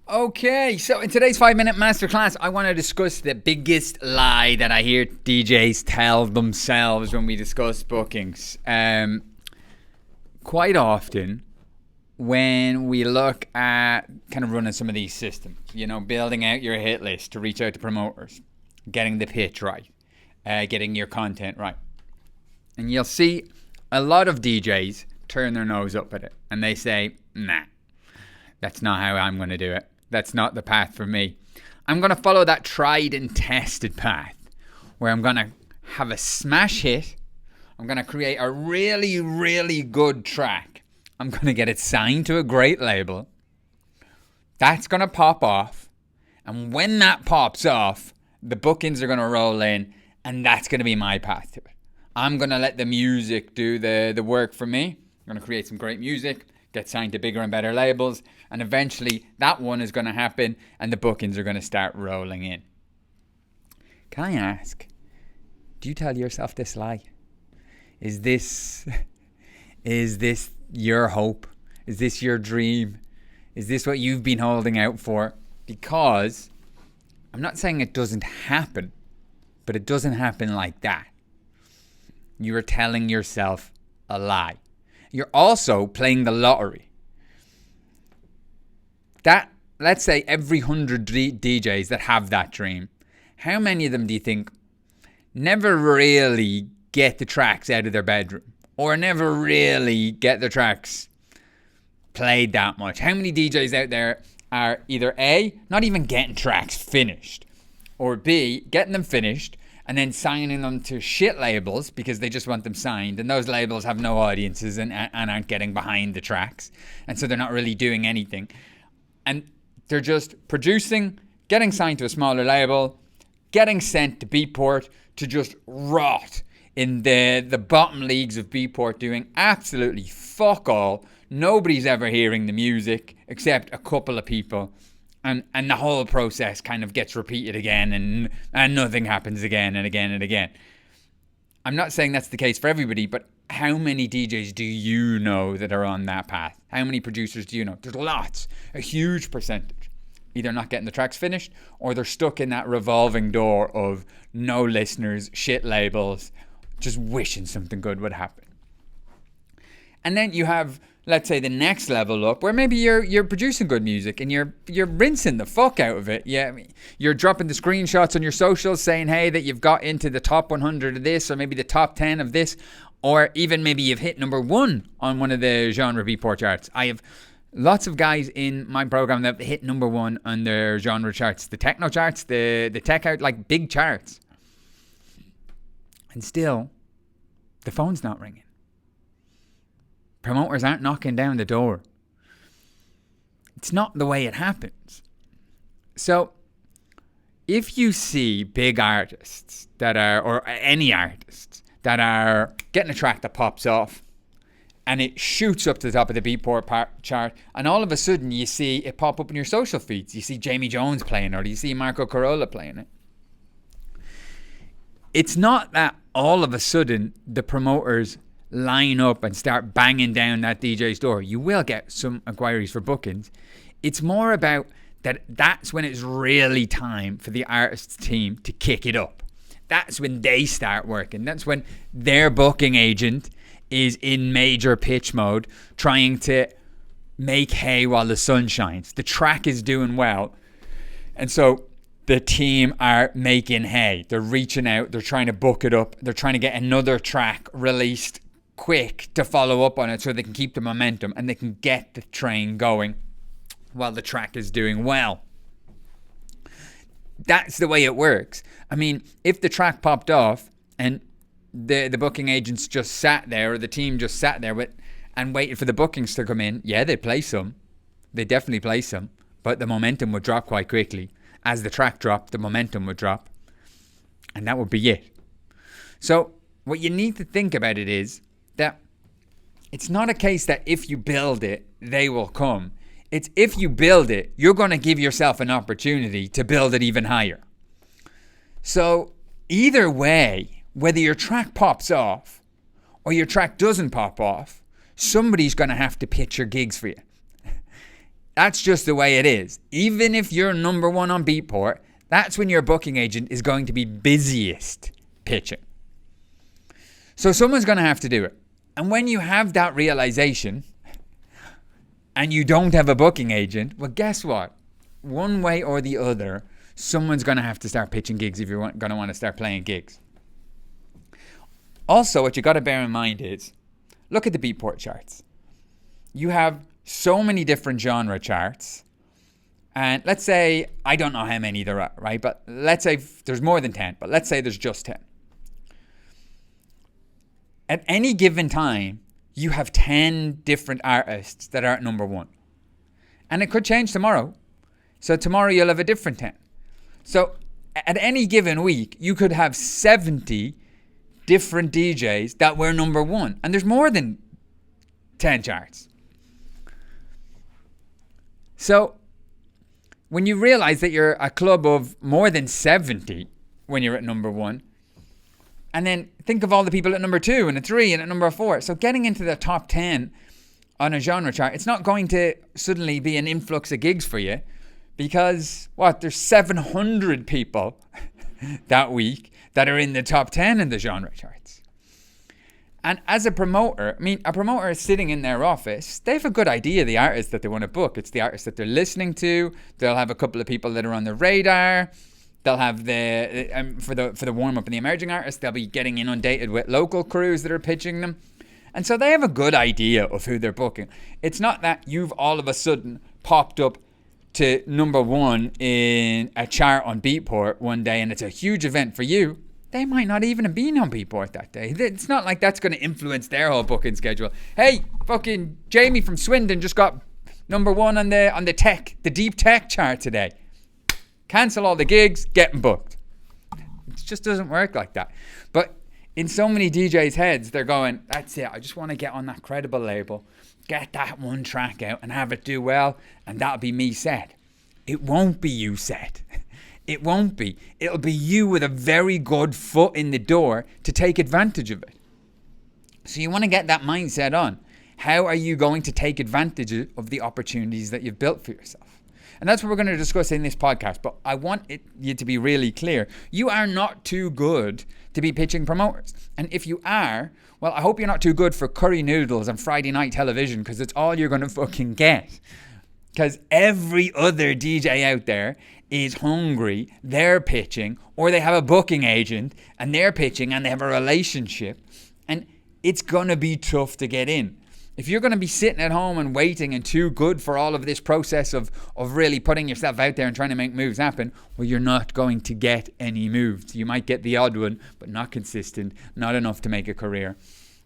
Okay, so in today's 5 minute masterclass, I want to discuss the biggest lie that I hear DJs tell themselves when we discuss bookings. Quite often, when we look at kind of running some of these systems, building out your hit list to reach out to promoters, getting the pitch right, getting your content right. And you'll see a lot of DJs turn their nose up at it and they say, nah, that's not how I'm going to do it. That's not the path for me. I'm going to follow that tried and tested path where I'm going to have a smash hit. I'm going to create a really, really good track. I'm going to get it signed to a great label. That's going to pop off. And when that pops off, the bookings are going to roll in, and that's going to be my path to it. I'm going to let the music do the work for me. I'm going to create some great music, get signed to bigger and better labels, and eventually that one is going to happen and the bookings are going to start rolling in. Can I ask, do you tell yourself this lie? Is this your hope? Is this your dream? Is this what you've been holding out for? Because I'm not saying it doesn't happen, but it doesn't happen like that. You are telling yourself a lie. You're also playing the lottery. Let's say every 100 DJs that have that dream, how many of them do you think never really get the tracks out of their bedroom or never really get their tracks played that much? How many DJs out there are either A, not even getting tracks finished, or B, getting them finished and then signing them to shit labels because they just want them signed, and those labels have no audiences and aren't getting behind the tracks, and so they're not really doing anything, and they're just producing, getting signed to a smaller label, getting sent to Beatport to just rot in the bottom leagues of Beatport, doing absolutely fuck all. Nobody's ever hearing the music except a couple of people. And the whole process kind of gets repeated again, and nothing happens again and again and again. I'm not saying that's the case for everybody, but how many DJs do you know that are on that path? How many producers do you know? There's lots, a huge percentage. Either not getting the tracks finished, or they're stuck in that revolving door of no listeners, shit labels, just wishing something good would happen. And then you have, let's say, the next level up where maybe you're producing good music and you're rinsing the fuck out of it. Yeah, you're dropping the screenshots on your socials saying, hey, that you've got into the top 100 of this, or maybe the top 10 of this, or even maybe you've hit number 1 on one of the genre Beatport charts. I have lots of guys in my program that have hit number 1 on their genre charts, the techno charts, the tech out, like big charts. And still, the phone's not ringing. Promoters aren't knocking down the door. It's not the way it happens. So, if you see big artists that are, or any artists that are getting a track that pops off and it shoots up to the top of the Beatport chart, and all of a sudden you see it pop up in your social feeds, you see Jamie Jones playing, or you see Marco Carola playing it. It's not that all of a sudden the promoters line up and start banging down that DJ's door. You will get some inquiries for bookings. It's more about that's when it's really time for the artist's team to kick it up. That's when they start working. That's when their booking agent is in major pitch mode, trying to make hay while the sun shines. The track is doing well, and so the team are making hay. They're reaching out, they're trying to book it up, they're trying to get another track released quick to follow up on it so they can keep the momentum and they can get the train going while the track is doing well. That's the way it works. I mean, if the track popped off and the booking agents just sat there, or the team just sat there and waited for the bookings to come in, yeah, they'd play some. They definitely play some, but the momentum would drop quite quickly. As the track dropped, the momentum would drop, and that would be it. So what you need to think about it is that it's not a case that if you build it, they will come. It's if you build it, you're going to give yourself an opportunity to build it even higher. So either way, whether your track pops off or your track doesn't pop off, somebody's going to have to pitch your gigs for you. That's just the way it is. Even if you're number one on Beatport, that's when your booking agent is going to be busiest pitching. So someone's going to have to do it. And when you have that realization and you don't have a booking agent, well, guess what? One way or the other, someone's going to have to start pitching gigs if you're going to want to start playing gigs. Also, what you got to bear in mind is, look at the Beatport charts. You have so many different genre charts. And let's say, I don't know how many there are, right? But let's say there's more than 10, but let's say there's just 10. At any given time, you have 10 different artists that are at number one. And it could change tomorrow. So tomorrow you'll have a different 10. So at any given week, you could have 70 different DJs that were number one. And there's more than 10 charts. So when you realize that you're a club of more than 70 when you're at number one, and then think of all the people at number 2 and at 3 and at number 4. So getting into the top 10 on a genre chart, it's not going to suddenly be an influx of gigs for you because, there's 700 people that week that are in the top 10 in the genre charts. And as a promoter, a promoter is sitting in their office. They have a good idea of the artists that they want to book. It's the artists that they're listening to. They'll have a couple of people that are on the radar. They'll have for the warm-up and the emerging artists, they'll be getting inundated with local crews that are pitching them. And so they have a good idea of who they're booking. It's not that you've all of a sudden popped up to number one in a chart on Beatport one day and it's a huge event for you. They might not even have been on Beatport that day. It's not like that's going to influence their whole booking schedule. Hey, fucking Jamie from Swindon just got number one on the deep tech chart today. Cancel all the gigs, get them booked. It just doesn't work like that. But in so many DJs' heads, they're going, that's it, I just want to get on that credible label, get that one track out and have it do well, and that'll be me set. It won't be you set. It won't be. It'll be you with a very good foot in the door to take advantage of it. So you want to get that mindset on. How are you going to take advantage of the opportunities that you've built for yourself? And that's what we're going to discuss in this podcast. But I want you to be really clear. You are not too good to be pitching promoters. And if you are, well, I hope you're not too good for curry noodles and Friday night television because it's all you're going to fucking get. Because every other DJ out there is hungry, they're pitching, or they have a booking agent and they're pitching and they have a relationship. And it's going to be tough to get in. If you're going to be sitting at home and waiting and too good for all of this process of really putting yourself out there and trying to make moves happen, well, you're not going to get any moves. You might get the odd one, but not consistent, not enough to make a career.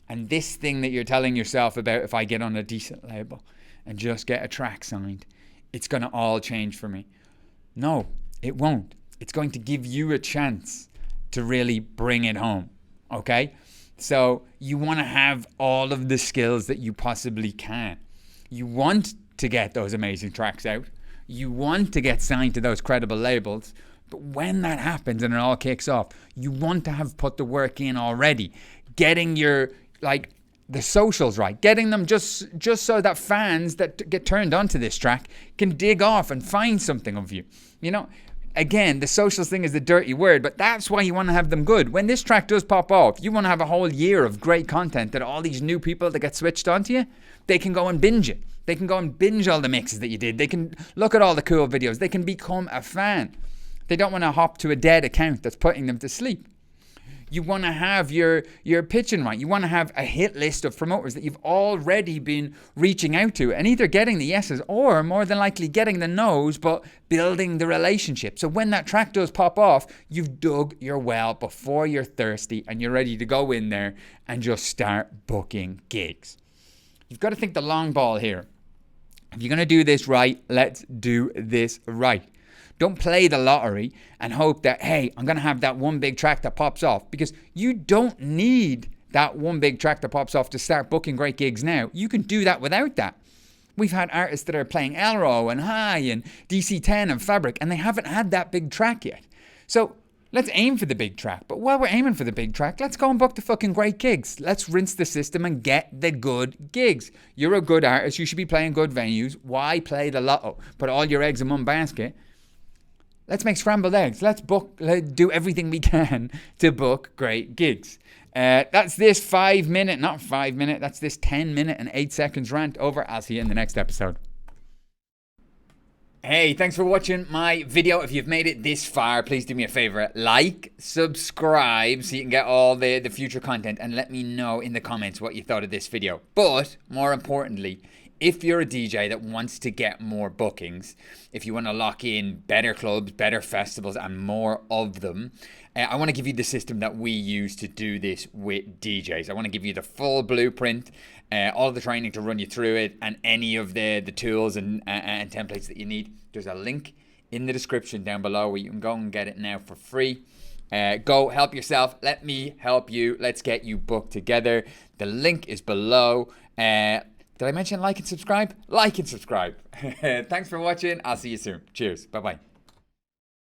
And this thing that you're telling yourself about, if I get on a decent label and just get a track signed, it's going to all change for me. No, it won't. It's going to give you a chance to really bring it home, okay? So you want to have all of the skills that you possibly can. You want to get those amazing tracks out. You want to get signed to those credible labels. But when that happens and it all kicks off, you want to have put the work in already. Getting your, the socials right. Getting them just so that fans that get turned onto this track can dig off and find something of you. You know, again, the socials thing is a dirty word, but that's why you want to have them good. When this track does pop off, you want to have a whole year of great content that all these new people that get switched onto you, they can go and binge it. They can go and binge all the mixes that you did. They can look at all the cool videos. They can become a fan. They don't want to hop to a dead account that's putting them to sleep. You want to have your pitching right. You want to have a hit list of promoters that you've already been reaching out to and either getting the yeses or more than likely getting the no's, but building the relationship. So when that track does pop off, you've dug your well before you're thirsty and you're ready to go in there and just start booking gigs. You've got to think the long ball here. If you're going to do this right, let's do this right. Don't play the lottery and hope that, hey, I'm going to have that one big track that pops off, because you don't need that one big track that pops off to start booking great gigs now. You can do that without that. We've had artists that are playing Elro and High and DC10 and Fabric, and they haven't had that big track yet. So Let's aim for the big track. But while we're aiming for the big track, let's go and book the fucking great gigs. Let's rinse the system and get the good gigs. You're a good artist. You should be playing good venues. Why play the lotto? Put all your eggs in one basket. Let's make scrambled eggs. Let's do everything we can to book great gigs. That's this 5 minute, not 5 minute, that's this 10 minute and 8 seconds rant over. I'll see you in the next episode. Hey, thanks for watching my video. If you've made it this far, please do me a favor. Like, subscribe so you can get all the future content, and let me know in the comments what you thought of this video. But more importantly, if you're a DJ that wants to get more bookings, if you want to lock in better clubs, better festivals, and more of them, I want to give you the system that we use to do this with DJs. I want to give you the full blueprint, all the training to run you through it, and any of the tools and templates that you need. There's a link in the description down below where you can go and get it now for free. Go help yourself. Let me help you. Let's get you booked together. The link is below. Did I mention like and subscribe? Like and subscribe. Thanks for watching. I'll see you soon. Cheers. Bye-bye.